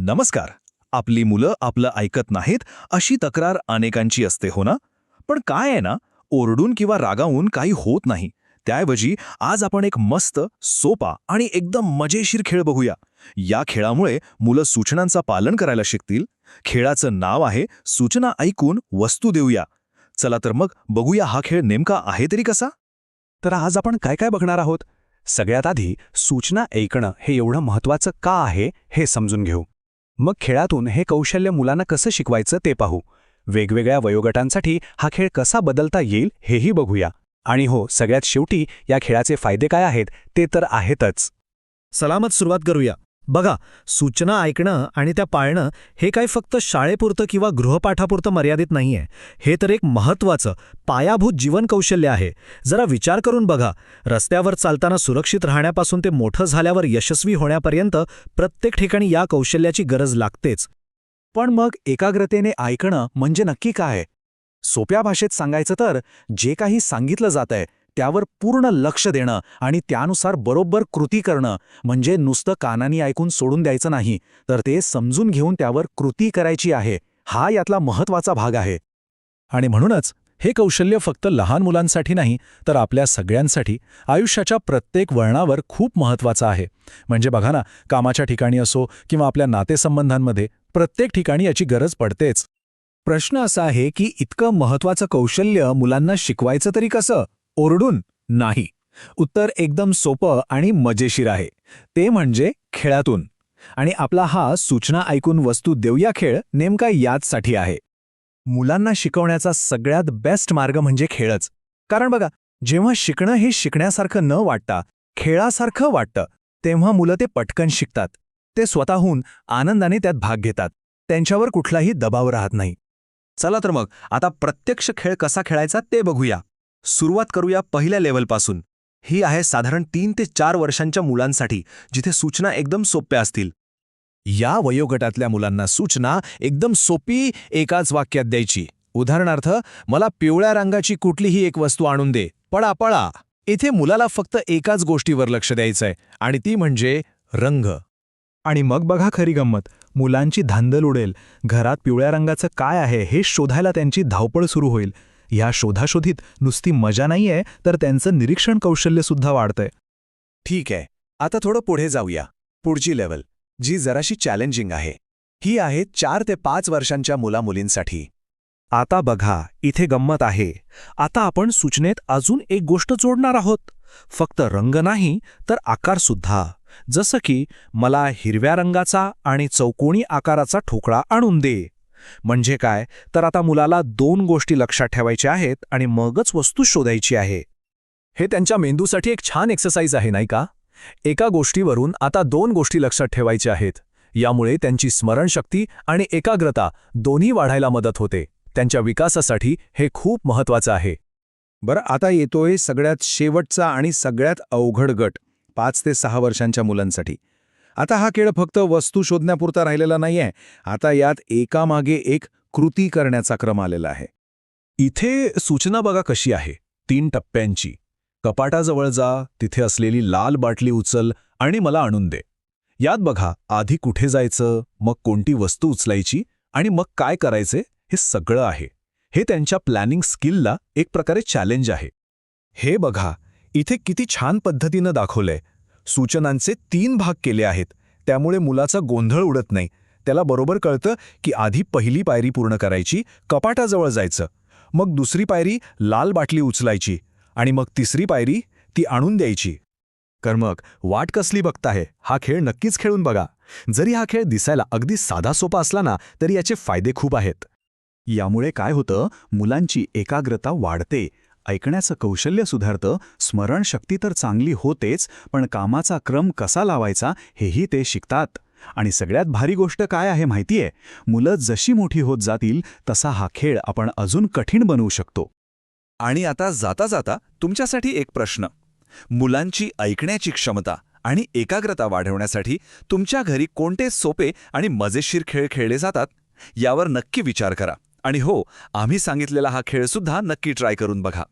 नमस्कार. आपली मुलं आपलं ऐकत नाहीत अशी तक्रार अनेकांची असते, हो ना? पण काय आहे ना, ओरडून किंवा रागावून काही होत नाही. त्याऐवजी आज आपण एक मस्त, सोपा आणि एकदम मजेशीर खेळ बघूया. या खेळामुळे मुलं सूचनांचं पालन करायला शिकतील. खेळाचं नाव आहे सूचना ऐकून वस्तू देऊया. चला तर मग बघूया हा खेळ नेमका आहे तरी कसा? तर आज आपण काय काय बघणार आहोत? सगळ्यात आधी सूचना ऐकणं हे एवढं महत्त्वाचं का आहे हे समजून घेऊ. मग खेळातून हे कौशल्य मुलांना कसं शिकवायचं ते पाहू. वेगवेगळ्या वयोगटांसाठी हा खेळ कसा बदलता येईल हेही बघूया. आणि हो, सगळ्यात शेवटी या खेळाचे फायदे काय आहेत ते तर आहेतच. सलामत सुरुवात करूया. बघा, सूचना ऐकणं आणि त्या पाळणं हे काही फक्त शाळेपुरतं किंवा गृहपाठापुरतं मर्यादित नाहीये. हे तर एक महत्त्वाचं, पायाभूत जीवन कौशल्य आहे. जरा विचार करून बघा, रस्त्यावर चालताना सुरक्षित राहण्यापासून ते मोठं झाल्यावर यशस्वी होण्यापर्यंत प्रत्येक ठिकाणी या कौशल्याची गरज लागतेच. पण मग एकाग्रतेने ऐकणं म्हणजे नक्की काय? सोप्या भाषेत सांगायचं तर जे काही सांगितलं जातंय त्यावर पूर्ण लक्ष देणं आणि त्यानुसार बरोबर कृती करणं, म्हणजे नुसतं कानानी ऐकून सोडून द्यायचं नाही, तर ते समजून घेऊन त्यावर कृती करायची आहे. हा यातला महत्त्वाचा भाग आहे. आणि म्हणूनच हे कौशल्य फक्त लहान मुलांसाठी नाही, तर आपल्या सगळ्यांसाठी आयुष्याच्या प्रत्येक वळणावर खूप महत्त्वाचं आहे. म्हणजे बघा ना, कामाच्या ठिकाणी असो किंवा आपल्या नातेसंबंधांमध्ये प्रत्येक ठिकाणी याची गरज पडतेच. प्रश्न असा आहे की इतकं महत्त्वाचं कौशल्य मुलांना शिकवायचं तरी कसं? ओरडून? नाही. उत्तर एकदम सोपं आणि मजेशीर आहे. ते म्हणजे खेळातून. आणि आपला हा सूचना ऐकून वस्तू देऊया खेळ नेमका याचसाठी आहे. मुलांना शिकवण्याचा सगळ्यात बेस्ट मार्ग म्हणजे खेळच. कारण बघा, जेव्हा शिकणं हे शिकण्यासारखं न वाटता खेळासारखं वाटतं, तेव्हा मुलं ते पटकन शिकतात. ते स्वतःहून आनंदाने त्यात भाग घेतात. त्यांच्यावर कुठलाही दबाव राहत नाही. चला तर मग आता प्रत्यक्ष खेळ कसा खेळायचा ते बघूया. सुरुवात करूया पहिल्या लेव्हलपासून. ही आहे साधारण 3 ते 4 वर्षांच्या मुलांसाठी, जिथे सूचना एकदम सोप्या असतील. या वयोगटातल्या मुलांना सूचना एकदम सोपी एकाच वाक्यात द्यायची. उदाहरणार्थ, मला पिवळ्या रंगाची कुठलीही एक वस्तू आणून दे, पळा पळा. इथे मुलाला फक्त एकाच गोष्टीवर लक्ष द्यायचंय, आणि ती म्हणजे रंग. आणि मग बघा खरी गंमत, मुलांची धांदल उडेल. घरात पिवळ्या रंगाचं काय आहे हे शोधायला त्यांची धावपळ सुरू होईल. ह्या शोधाशोधीत नुसती मजा नाहीये, तर त्यांचं निरीक्षण कौशल्यसुद्धा वाढतंय. ठीक आहे, आता थोडं पुढे जाऊया. पुढची लेव्हल, जी जराशी चॅलेंजिंग आहे, ही आहे 4 ते 5 वर्षांच्या मुलामुलींसाठी. आता बघा, इथे गंमत आहे. आता आपण सूचनेत अजून एक गोष्ट जोडणार आहोत. फक्त रंग नाही, तर आकारसुद्धा. जसं की मला हिरव्या रंगाचा आणि चौकोनी आकाराचा ठोकळा आणून दे. म्हणजे काय, तर आता मुलाला 2 गोष्टी लक्षात ठेवायच्या आहेत आणि मगच वस्तू शोधायची आहे. हे त्यांच्या मेंदूसाठी एक छान एक्सरसाइज आहे, नाही का? एका गोष्टीवरून आता 2 गोष्टी लक्षात ठेवायच्या आहेत. यामुळे त्यांची स्मरणशक्ती आणि एकाग्रता दोन्ही वाढायला मदत होते. त्यांच्या विकासासाठी हे खूप महत्त्वाचं आहे. बरं, आता येतोय सगळ्यात शेवटचा आणि सगळ्यात अवघड गट, 5 ते 6 वर्षांच्या मुलांसाठी. आता हा खेळ फक्त वस्तू शोधण्यापुरता राहिलेला नाहीये. आता यात एकामागे एक कृती करण्याचा क्रम आलेला आहे. इथे सूचना बघा कशी आहे, 3 टप्प्यांची. कपाटाजवळ जा, तिथे असलेली लाल बाटली उचल आणि मला आणून दे. यात बघा, आधी कुठे जायचं, मग कोणती वस्तू उचलायची आणि मग काय करायचे, हे सगळं आहे. हे त्यांच्या प्लॅनिंग स्किलला एक प्रकारे चॅलेंज आहे. हे बघा, इथे किती छान पद्धतीनं दाखवलंय. सूचनांचे 3 भाग केले आहेत, त्यामुळे मुलाचा गोंधळ उडत नाही. त्याला बरोबर कळतं की आधी पहिली पायरी पूर्ण करायची, कपाटाजवळ जायचं. मग दुसरी पायरी लाल बाटली उचलायची, आणि मग तिसरी पायरी ती आणून द्यायची. तर मग वाट कसली बघताय? हा खेळ नक्कीच खेळून बघा. जरी हा खेळ दिसायला अगदी साधा सोपा असला ना, तरी याचे फायदे खूप आहेत. यामुळे काय होतं, मुलांची एकाग्रता वाढते, ऐकण्याचं कौशल्य सुधारतं, स्मरणशक्ती तर चांगली होतेच, पण कामाचा क्रम कसा लावायचा हेही ते शिकतात. आणि सगळ्यात भारी गोष्ट काय आहे माहितीये? मुलं जशी मोठी होत जातील तसा हा खेळ आपण अजून कठीण बनवू शकतो. आणि आता जाता जाता तुमच्यासाठी एक प्रश्न. मुलांची ऐकण्याची क्षमता आणि एकाग्रता वाढवण्यासाठी तुमच्या घरी कोणते सोपे आणि मजेशीर खेळ खेळले जातात, यावर नक्की विचार करा. आणि हो, आम्ही सांगितलेला हा खेळसुद्धा नक्की ट्राय करून बघा.